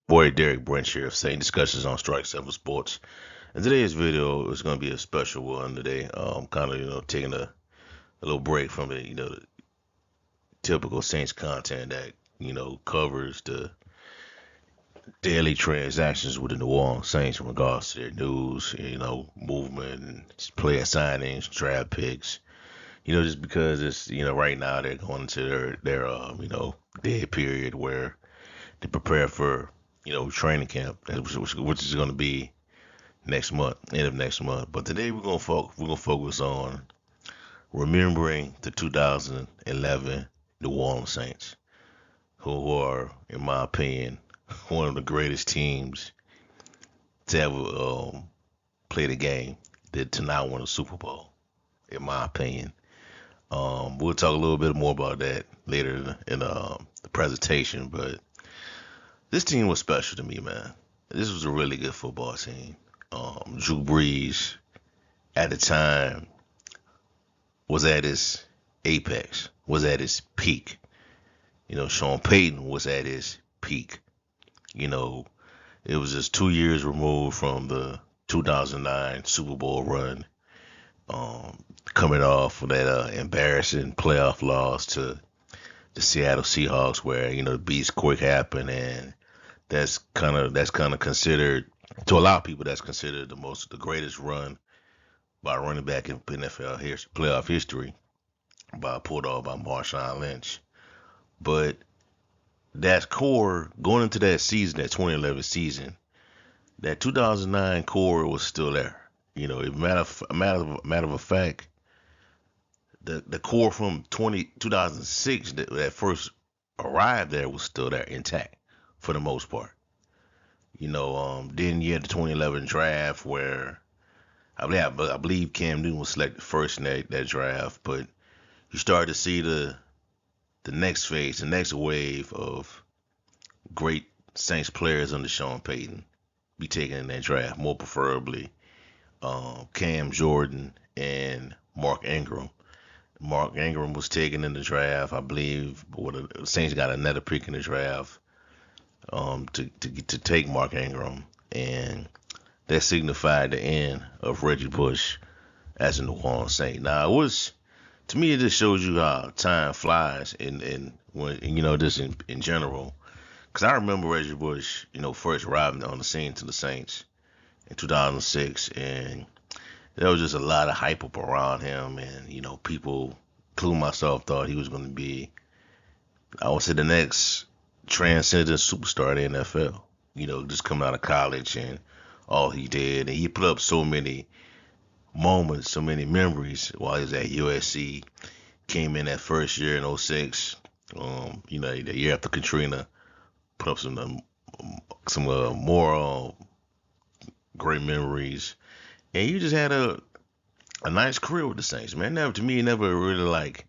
Boy, Derek Branch here, saying discussions on Strike Seven Sports. And today's video is going to be a special one today. Kind of, taking a little break from the typical Saints content that, covers the daily transactions with the New Orleans Saints in regards to their news, movement, and player signings, draft picks. Just because it's, right now they're going into their dead period where they prepare for, training camp, which is going to be next month, end of next month. But today we're gonna focus on remembering the 2011 New Orleans Saints, who are, in my opinion, one of the greatest teams to ever play the game, to not win a Super Bowl, in my opinion. We'll talk a little bit more about that later in the presentation, but this team was special to me, man. This was a really good football team. Drew Brees at the time was at his apex, was at his peak. Sean Payton was at his peak. You know, it was just 2 years removed from the 2009 Super Bowl run, coming off of that embarrassing playoff loss to the Seattle Seahawks, where the Beast Quake happened, and that's kind of considered, to a lot of people, that's considered the greatest run by a running back in NFL playoff history, pulled off by Marshawn Lynch. But that core going into that season, that 2011 season, that 2009 core was still there. Matter of fact, the core from 2006 that first arrived there was still there, intact for the most part. Then you had the 2011 draft where I believe Cam Newton was selected first in that draft, but you started to see the next phase, the next wave of great Saints players under Sean Payton be taken in that draft, more preferably Cam Jordan and Mark Ingram. Mark Ingram was taken in the draft, I believe. The Saints got another pick in the draft to take Mark Ingram, and that signified the end of Reggie Bush as a New Orleans Saint. Now, to me, it just shows you how time flies in when just in general. Because I remember Reggie Bush, first arriving on the scene to the Saints in 2006, and there was just a lot of hype up around him, and people, including myself, thought he was going to be, I would say, the next transcendent superstar in the NFL. Just coming out of college and all he did, and he put up so many moments, so many memories while he was at USC. Came in that first year in '06, the year after Katrina, put up some more great memories, and you just had a nice career with the Saints, man. To me, it never really like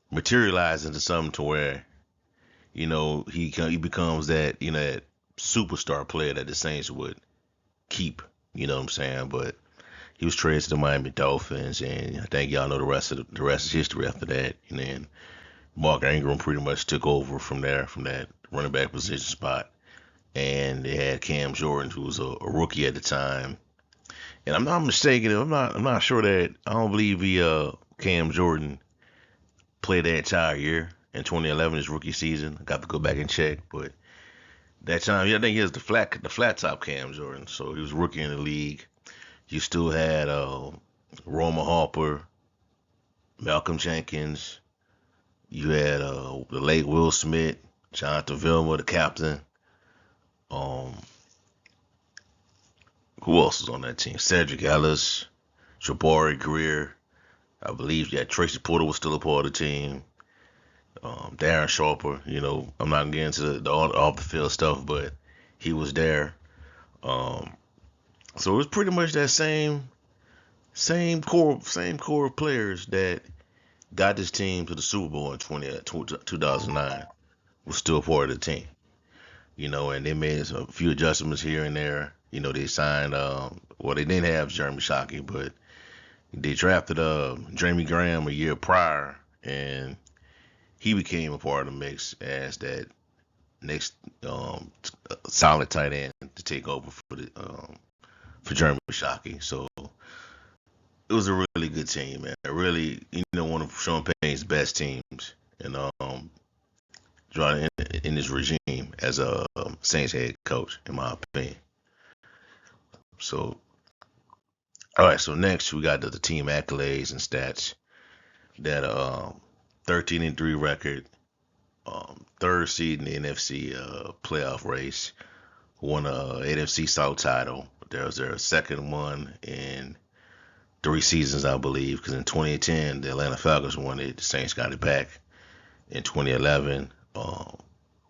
materialized into something to where he becomes that superstar player that the Saints would keep. You know what I'm saying? But he was traded to the Miami Dolphins, and I think y'all know the rest is history after that. And then Mark Ingram pretty much took over from there, from that running back position spot, and they had Cam Jordan, who was a rookie at the time. And I'm not mistaken. I'm not sure that I don't believe Cam Jordan played that entire year in 2011, his rookie season. I got to go back and check, but that time, yeah, I think he was the flat top Cam Jordan, so he was rookie in the league. You still had Roma Harper, Malcolm Jenkins. You had the late Will Smith, Jonathan Vilma, the captain. Um, who else was on that team? Cedric Ellis, Jabari Greer. I believe Tracy Porter was still a part of the team. Darren Sharper. I'm not getting into the off the field stuff, but he was there. Um, so it was pretty much that same core of players that got this team to the Super Bowl in 2009 was still part of the team. And they made a few adjustments here and there. They signed, well, they didn't have Jeremy Shockey, but they drafted Jeremy Graham a year prior, and he became a part of the mix as that next solid tight end to take over for Jeremy Shockey. So it was a really good team, man. Really, one of Sean Payton's best teams, and drawing in his regime as a Saints head coach, in my opinion. So, all right. So next we got the team accolades and stats. That 13-3 record, third seed in the NFC playoff race, won a NFC South title. There was their second one in 3 seasons, I believe, because in 2010 the Atlanta Falcons won it. The Saints got it back in 2011.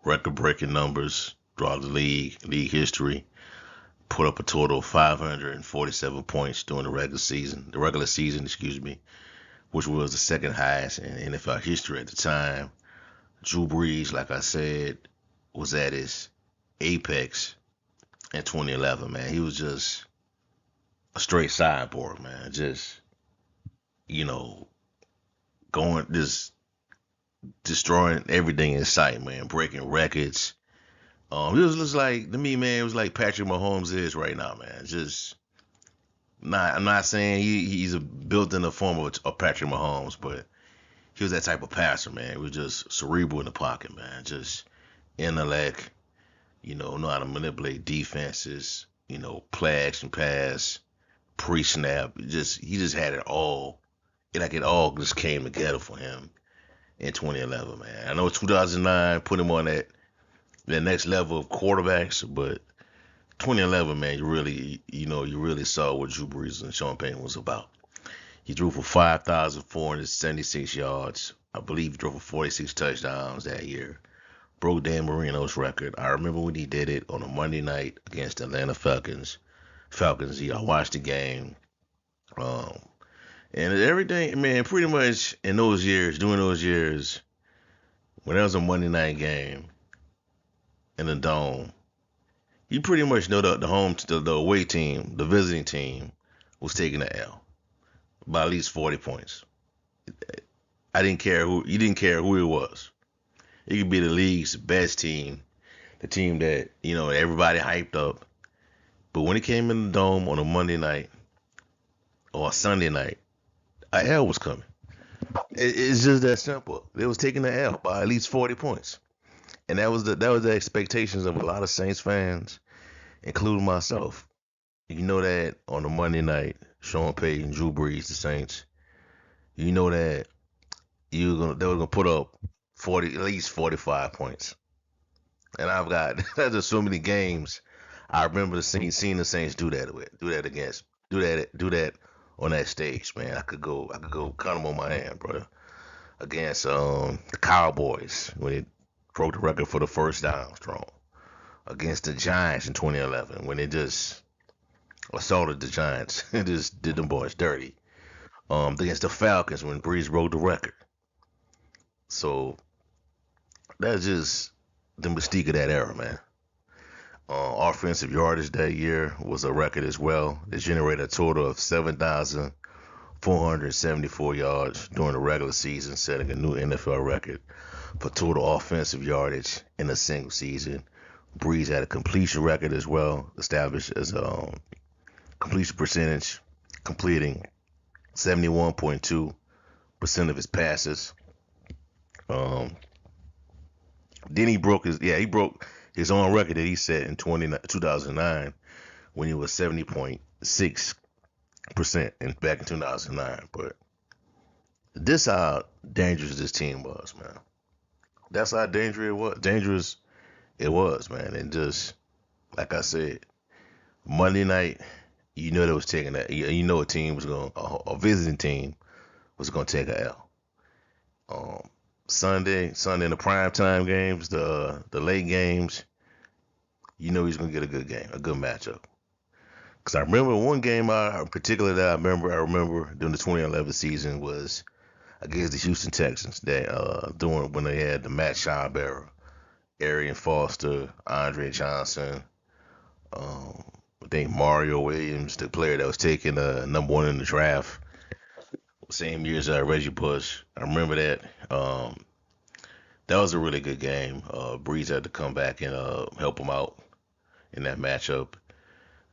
Record-breaking numbers throughout the league history. Put up a total of 547 points during the regular season, excuse me, which was the second highest in NFL history at the time. Drew Brees, like I said, was at his apex in 2011, man. He was just a straight sideboard, man. Just, going, just destroying everything in sight, man. Breaking records. It was just like, to me, man, it was like Patrick Mahomes is right now, man. Just, I'm not saying he's built in the form of Patrick Mahomes, but he was that type of passer, man. He was just cerebral in the pocket, man. Just intellect, know how to manipulate defenses, play action pass, pre-snap. He just had it all. It all just came together for him in 2011, man. I know 2009 put him on that next level of quarterbacks, but 2011, man, you really saw what Drew Brees and Sean Payton was about. He threw for 5,476 yards. I believe he threw for 46 touchdowns that year. Broke Dan Marino's record. I remember when he did it on a Monday night against the Atlanta Falcons. I watched the game. And everything, man, pretty much during those years, when there was a Monday night game in the Dome, you pretty much know the away team, the visiting team, was taking the L by at least 40 points. You didn't care who it was. It could be the league's best team, the team that, everybody hyped up. But when it came in the Dome on a Monday night or a Sunday night, a L was coming. It's just that simple. They was taking the L by at least 40 points. And that was the expectations of a lot of Saints fans, including myself. You know that on a Monday night, Sean Payton, Drew Brees, the Saints, you know that they were gonna put up at least 45 points. And I've got there's so many games I remember seeing the Saints do that on that stage, man. I could go count them on my hand, brother. Against the Cowboys when they broke the record for the first down thrown. Against the Giants in 2011 when they just assaulted the Giants and just did them boys dirty. Against the Falcons when Brees broke the record. So that's just the mystique of that era, man. Offensive yardage that year was a record as well. They generated a total of 7,474 yards during the regular season, setting a new NFL record for total offensive yardage in a single season. Brees had a completion record as well, established as a completion percentage, completing 71.2% of his passes. Then he broke his own record that he set in 2009 when he was 70.6% back in 2009. But this how dangerous this team was, man. That's how dangerous it was, man. And just like I said, Monday night, you know they was taking that. You know a visiting team was gonna take a L. Sunday in the prime time games, the late games, you know he's gonna get a good game, a good matchup. Cause I remember one game in particular that I remember during the 2011 season was against the Houston Texans that during when they had the Matt Schaub era, Arian Foster, Andre Johnson, I think Mario Williams, the player that was taken number one in the draft, same year as Reggie Bush. I remember that. that was a really good game. Breeze had to come back and help him out in that matchup.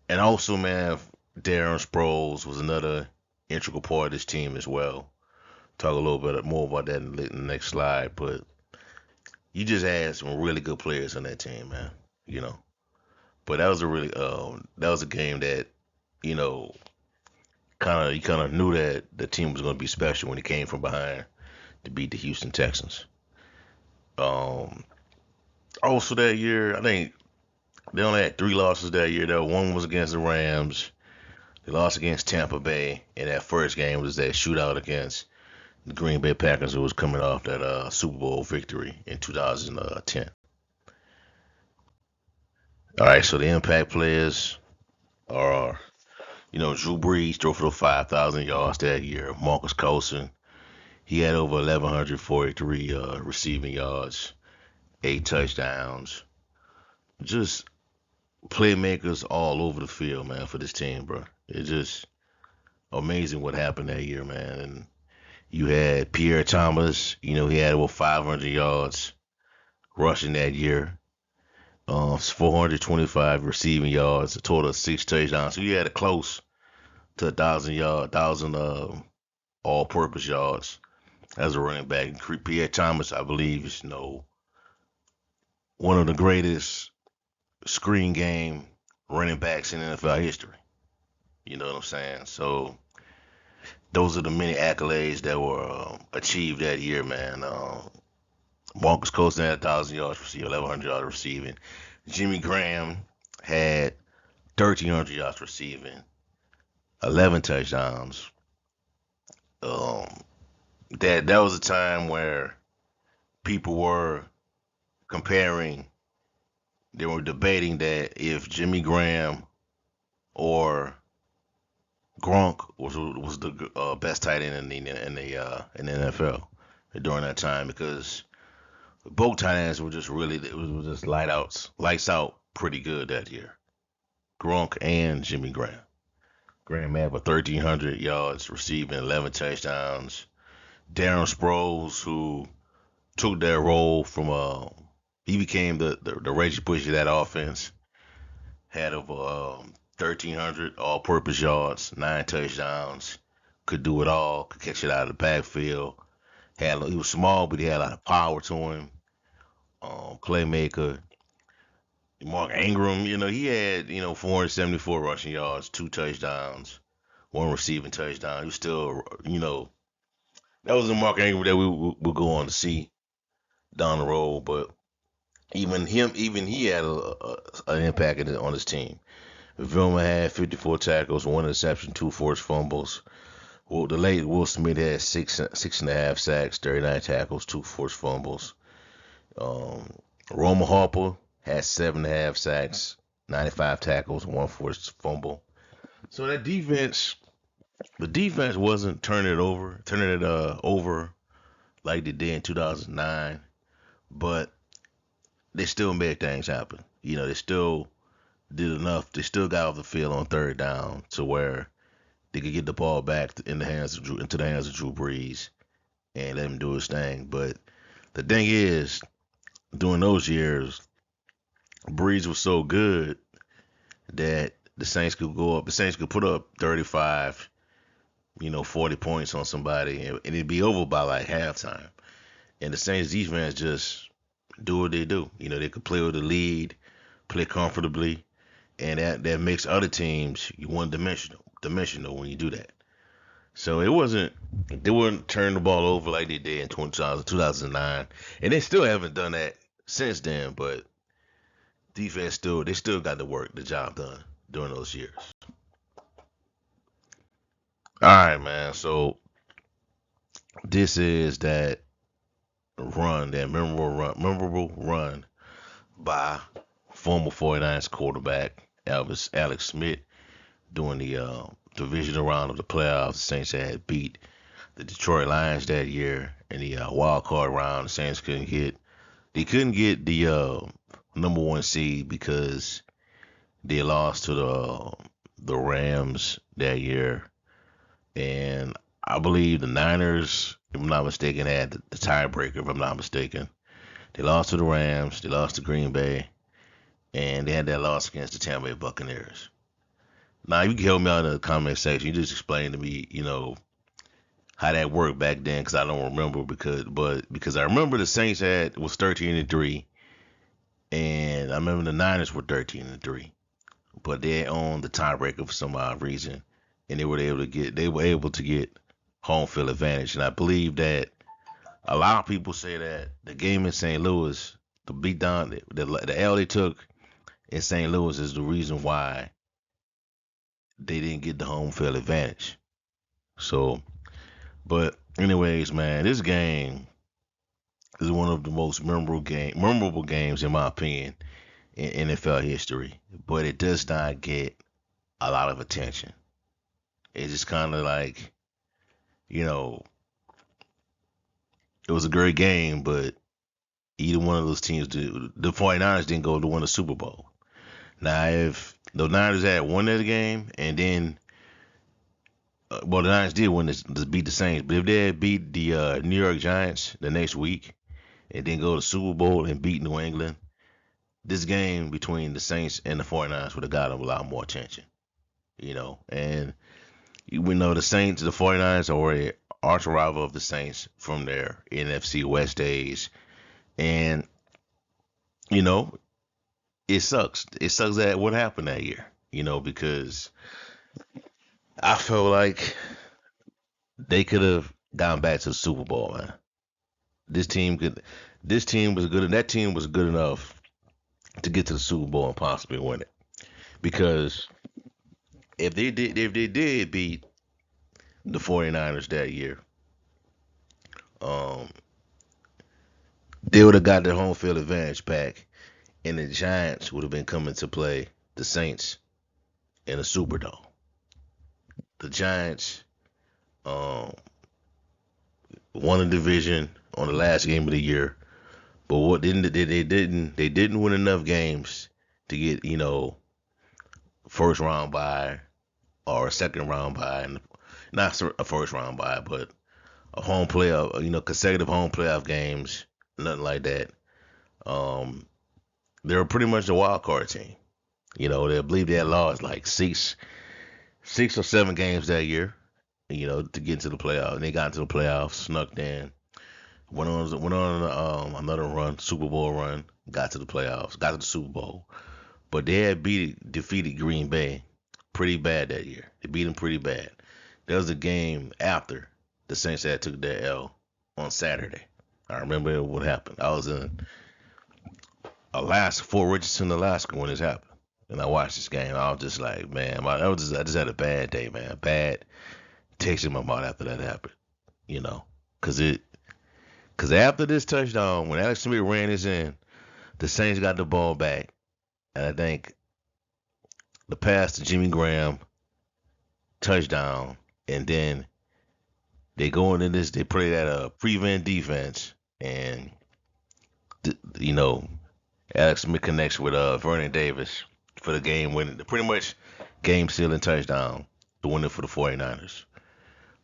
And also, man, Darren Sproles was another integral part of this team as well. Talk a little bit more about that in the next slide, but you just had some really good players on that team, man. You know, but that was a really that was a game that you know you kind of knew that the team was going to be special when it came from behind to beat the Houston Texans. Um, Also that year, I think they only had three losses that year. Though one was against the Rams. They lost against Tampa Bay, and that first game was that shootout against the Green Bay Packers, who was coming off that Super Bowl victory in 2010. All right, so the impact players are, Drew Brees threw for 5,000 yards that year. Marcus Coulson, he had over 1,143 receiving yards, 8 touchdowns. Just playmakers all over the field, man, for this team, bro. It's just amazing what happened that year, man. And you had Pierre Thomas, he had over 500 yards rushing that year, 425 receiving yards, a total of 6 touchdowns. So you had a close to 1,000 all-purpose yards as a running back. And Pierre Thomas, I believe, is one of the greatest screen game running backs in NFL history. You know what I'm saying? So those are the many accolades that were achieved that year, man. Marcus Coulson had 1,000 yards receiving, 1,100 yards receiving. Jimmy Graham had 1,300 yards receiving, 11 touchdowns. Um, that was a time where people were comparing, they were debating that if Jimmy Graham or Gronk was the best tight end in the NFL during that time because both tight ends were just really it was just lights out pretty good that year. Gronk and Jimmy Graham. Graham had over 1,300 yards receiving, 11 touchdowns. Darren Sproles, who took that role from he became the Reggie Bush of that offense. Had over 1,300 all-purpose yards, 9 touchdowns. Could do it all. Could catch it out of the backfield. He was small, but he had a lot of power to him. Playmaker. Mark Ingram, he had 474 rushing yards, 2 touchdowns, one receiving touchdown. He was still, that was the Mark Ingram that we will go on to see down the road. But even he had an impact on his team. Vilma had 54 tackles, one interception, two forced fumbles. Well, the late Will Smith had six and a half sacks, 39 tackles, two forced fumbles. Roma Harper had 7.5 sacks, 95 tackles, one forced fumble. So that the defense wasn't turning it over like they did in 2009, but they still made things happen. They still did enough. They still got off the field on third down to where they could get the ball back into the hands of Drew Brees and let him do his thing. But the thing is, during those years, Brees was so good that the Saints could go up. The Saints could put up 35, 40 points on somebody, and it'd be over by like halftime. And the Saints defense just do what they do. They could play with the lead, play comfortably, and that makes other teams one dimensional when you do that. So they wouldn't turn the ball over like they did in 2009, and they still haven't done that since then. But defense they still got the job done during those years. All right, man. So this is that memorable run by former 49ers quarterback Alex Smith during the divisional round of the playoffs. The Saints had beat the Detroit Lions that year in the wild card round. The Saints couldn't get the number one seed because they lost to the Rams that year, and I believe the Niners, if I'm not mistaken, had the tiebreaker. If I'm not mistaken, They lost to the Rams. They lost to Green Bay, and they had that loss against the Tampa Bay Buccaneers. Now you can help me out in the comment section. You just explain to me, how that worked back then, because I don't remember. Because I remember the Saints was 13-3, and I remember the Niners were 13-3, but they owned the tiebreaker for some odd reason, and they were able to get home field advantage. And I believe that a lot of people say that the game in St. Louis, the beatdown, the L they took in St. Louis is the reason why they didn't get the home field advantage. So, but anyways, man, this game is one of the most memorable games in my opinion in NFL history. But it does not get a lot of attention. It's just kind of like, you know, it was a great game, but either one of those teams, the 49ers didn't go to win the Super Bowl. Now, if the Niners had won that game, and then, well, the Niners did win this, beat the Saints, but if they had beat the New York Giants the next week, and then go to the Super Bowl and beat New England, this game between the Saints and the 49ers would have got them a lot more attention, And we know the 49ers are a arch rival of the Saints from their NFC West days, and you know it sucks. It sucks that what happened that year, because I felt like they could have gone back to the Super Bowl, man. This team could. This team was good. That team was good enough to get to the Super Bowl and possibly win it. Because if they did beat the 49ers that year, they would have got their home field advantage back, and the Giants would have been coming to play the Saints in a Superdome. The Giants won the division on the last game of the year, but what they didn't win enough games to get first round bye or a second round bye, not a first round bye, but a home playoff, consecutive home playoff games, nothing like that. They were pretty much a wild card team. They believe they had lost like six or seven games that year, to get into the playoffs. And they got into the playoffs, snuck in, went on another run, Super Bowl run, got to the playoffs, got to the Super Bowl. But they had defeated Green Bay pretty bad that year. They beat them pretty bad. There was a game after the Saints had took their L on Saturday. I remember what happened. I was in Alaska, Fort Richardson, Alaska when this happened. And I watched this game. I was just like, man, I just had a bad day, man. Bad taste in my mouth after that happened. Because after this touchdown, when Alex Smith ran this in, the Saints got the ball back. And I think the pass to Jimmy Graham, touchdown, and then they go into this, they play that prevent defense, and Alex Smith connects with Vernon Davis for the game winning, pretty much game sealing touchdown to win it for the 49ers.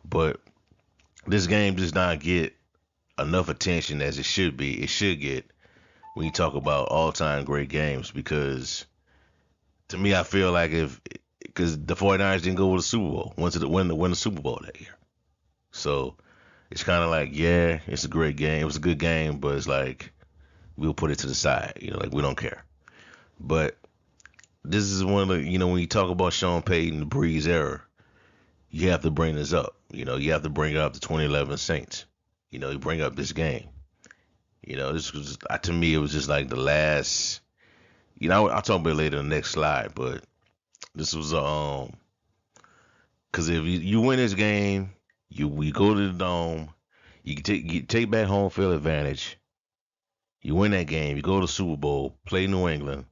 But this game does not get enough attention as it should be. It should get when you talk about all-time great games, because to me, I feel like because the 49ers didn't go to the Super Bowl, win the Super Bowl that year. So it's kind of like, yeah, it's a great game. It was a good game, but it's like we'll put it to the side, like we don't care. But this is one of the, when you talk about Sean Payton, the Breeze era, you have to bring this up. You have to bring up the 2011 Saints. You bring up this game. This was to me, it was just like the last. I'll talk about it later in the next slide, but this was because if you win this game, we go to the dome, you take back home field advantage. You win that game, you go to the Super Bowl, play New England,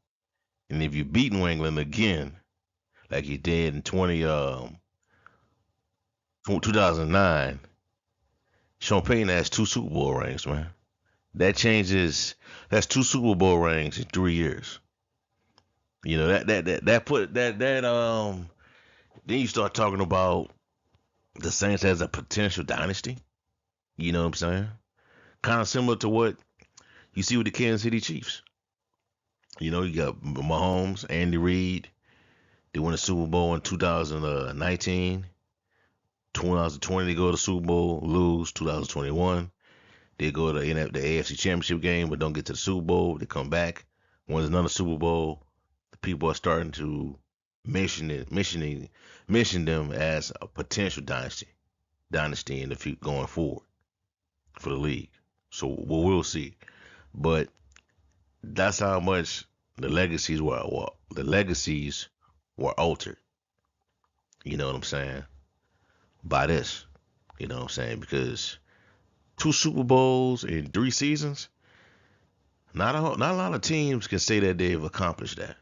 and if you beat New England again, like you did in 2009, Sean Payton has 2 Super Bowl rings, man. That's 2 Super Bowl rings in 3 years. Then you start talking about the Saints as a potential dynasty. You know what I'm saying? Kind of similar to what You see with the Kansas City Chiefs. You know, you got Mahomes, Andy Reid. They won the Super Bowl in 2019. 2020, they go to the Super Bowl, lose. 2021, they go to the AFC Championship game, but don't get to the Super Bowl. They come back, wins another Super Bowl. The people are starting to mention them as a potential dynasty in the future going forward for the league. So we'll see. But that's how much the legacies were altered. You know what I'm saying? By this. You know what I'm saying? Because 2 Super Bowls in 3 seasons, not a lot of teams can say that they've accomplished that.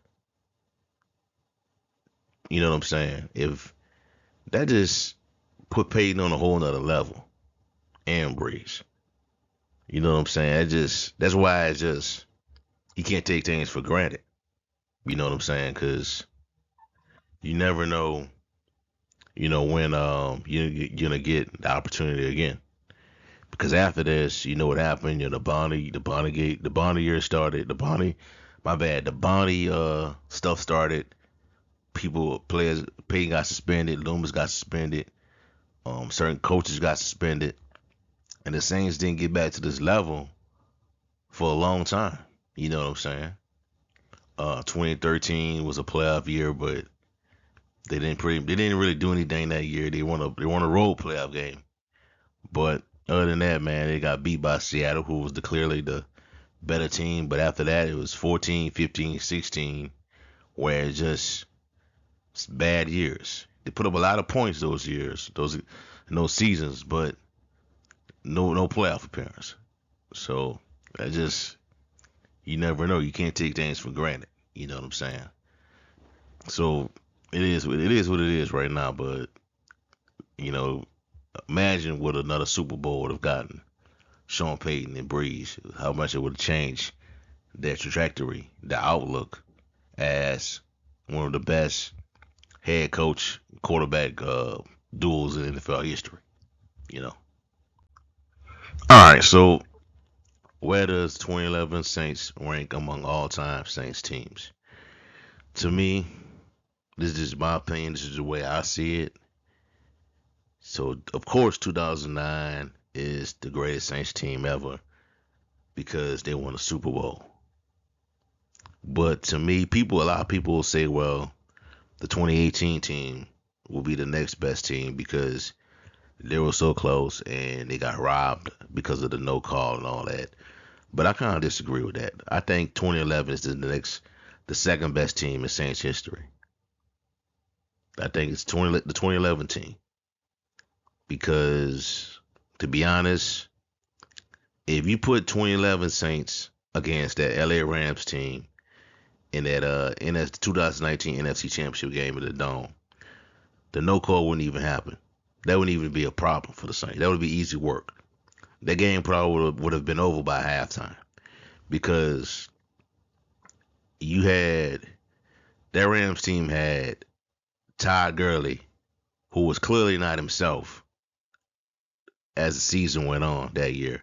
You know what I'm saying? If that just put Peyton on a whole nother level and Breeze. You know what I'm saying? That's why it's just you can't take things for granted. You know what I'm saying? Because you never know. You know when you're gonna get the opportunity again. Because after this, you know what happened. You know the Bonnie year started. The Bonnie stuff started. Players, Peyton got suspended. Loomis got suspended. Certain coaches got suspended, and the Saints didn't get back to this level for a long time. You know what I'm saying? 2013 was a playoff year, but they didn't really do anything that year. They won a road playoff game, but other than that, man, they got beat by Seattle, who was clearly the better team. But after that, it was 14, 15, 16, where it's just bad years. They put up a lot of points those years, those seasons, but no playoff appearance. So I just you never know. You can't take things for granted. You know what I'm saying? So it is what it is right now. But you know, imagine what another Super Bowl would have gotten Sean Payton and Breeze. How much it would have changed their trajectory, the outlook as one of the best head coach quarterback duels in NFL history. You know. All right. So where does 2011 Saints rank among all-time Saints teams? To me, this is just my opinion. This is the way I see it. So, of course, 2009 is the greatest Saints team ever because they won a Super Bowl. But to me, a lot of people will say, well, the 2018 team will be the next best team because they were so close and they got robbed because of the no call and all that. But I kind of disagree with that. I think 2011 is the second best team in Saints history. I think it's the 2011 team because, to be honest, if you put 2011 Saints against that LA Rams team in that 2019 NFC Championship game at the Dome, the no call wouldn't even happen. That wouldn't even be a problem for the Saints. That would be easy work. That game probably would have been over by halftime because that Rams team had Todd Gurley, who was clearly not himself as the season went on that year.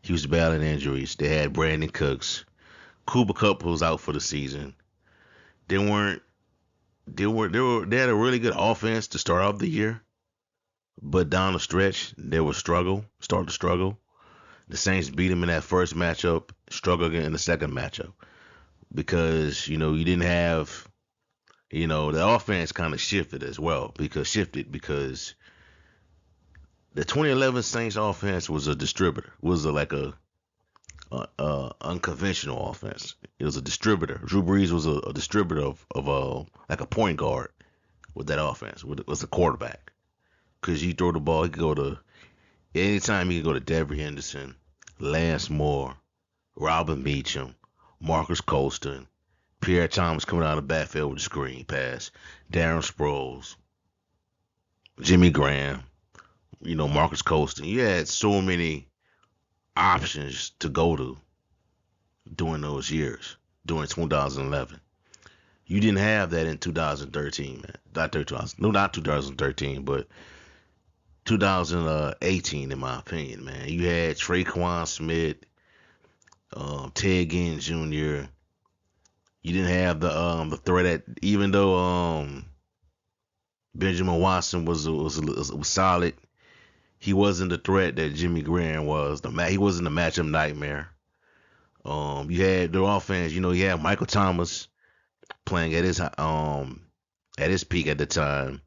He was battling injuries. They had Brandon Cooks. Cooper Kupp was out for the season. They had a really good offense to start off the year, but down the stretch they would start to struggle. The Saints beat them in that first matchup, struggled again in the second matchup because you didn't have the offense kind of shifted as well because the 2011 Saints offense was a distributor. Like a unconventional offense. It was a distributor. Drew Brees was a distributor of like a point guard with that offense. Was a quarterback because you throw the ball, he could go to anytime. He could go to Devery Henderson, Lance Moore, Robin Meacham, Marcus Colston, Pierre Thomas coming out of the backfield with a screen pass, Darren Sproles, Jimmy Graham, Marcus Colston. You had so many options to go to during those years, during 2011. You didn't have that in 2013, man. Not 2013, but 2018, in my opinion, man. You had Traquan Smith, Ted Ginn Jr. You didn't have the threat at, even though Benjamin Watson was solid. He wasn't the threat that Jimmy Graham was. He wasn't the matchup nightmare. You had the offense. You had Michael Thomas playing at his peak at the time,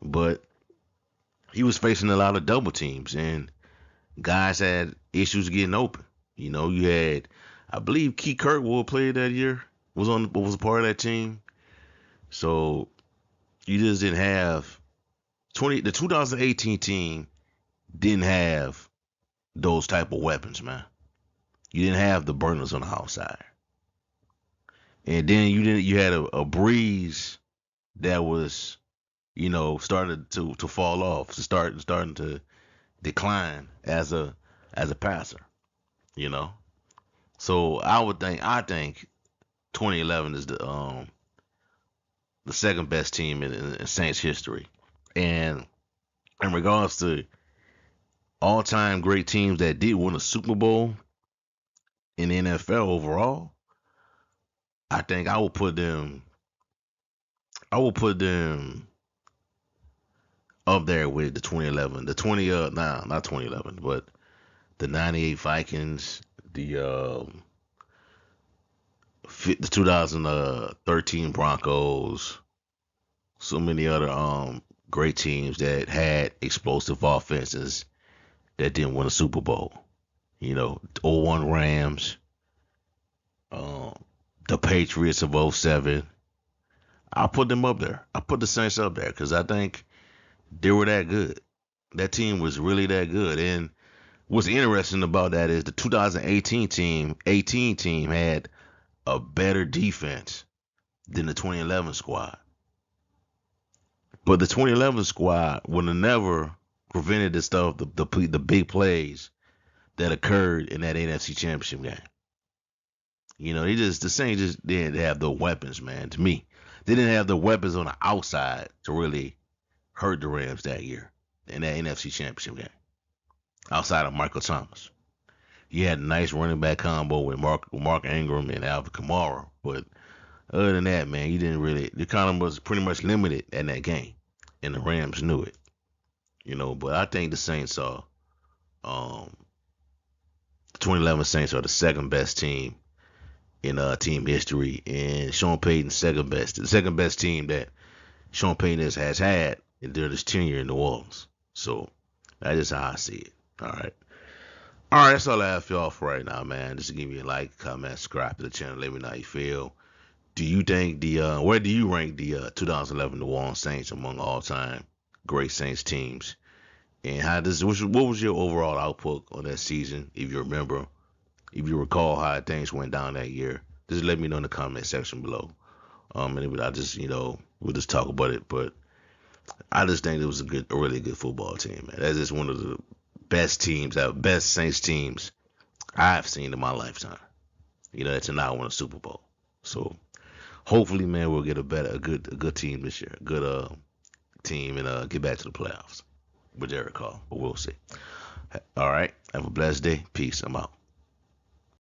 but he was facing a lot of double teams, and guys had issues getting open. You had, I believe, Keith Kirkwood played that year. Was a part of that team. So you just didn't have the 2018 team didn't have those type of weapons, man. You didn't have the burners on the outside. And then you had a Breeze that was, started to fall off, starting to decline as a passer, you know. So I think 2011 is the second best team in Saints history. And in regards to all-time great teams that did win a Super Bowl in the NFL overall, I think I will put them up there with the 2011, not 2011, but the 98 Vikings, the 2013 Broncos, so many other great teams that had explosive offenses that didn't win a Super Bowl. 01 Rams, the Patriots of '07. I'll put them up there. I put the Saints up there because I think they were that good. That team was really that good. And what's interesting about that is the 2018 team had a better defense than the 2011 squad. But the 2011 squad would have never prevented the big plays that occurred in that NFC Championship game. The Saints just didn't have the weapons, man. To me, they didn't have the weapons on the outside to really hurt the Rams that year in that NFC Championship game. Outside of Michael Thomas, you had a nice running back combo with Mark Ingram and Alvin Kamara, but other than that, man, the kind of was pretty much limited in that game, and the Rams knew it. But I think the Saints are, the 2011 Saints are the second best team in team history, and Sean Payton's the second best team that Sean Payton has had during his tenure in New Orleans. So that's just how I see it. All right, that's all I have for y'all for right now, man. Just to give me a like, comment, subscribe to the channel. Let me know how you feel. Do you think where do you rank the 2011 New Orleans Saints among all-time great Saints teams? And what was your overall output on that season, if you remember? If you recall how things went down that year, just let me know in the comment section below. And I just, we'll just talk about it. But I just think it was a really good football team, man. That's just one of the best Saints teams I've seen in my lifetime. To not win a Super Bowl. So hopefully, man, we'll get a good team this year, a good team, and get back to the playoffs with Derek Carr. But we'll see. All right, have a blessed day. Peace. I'm out.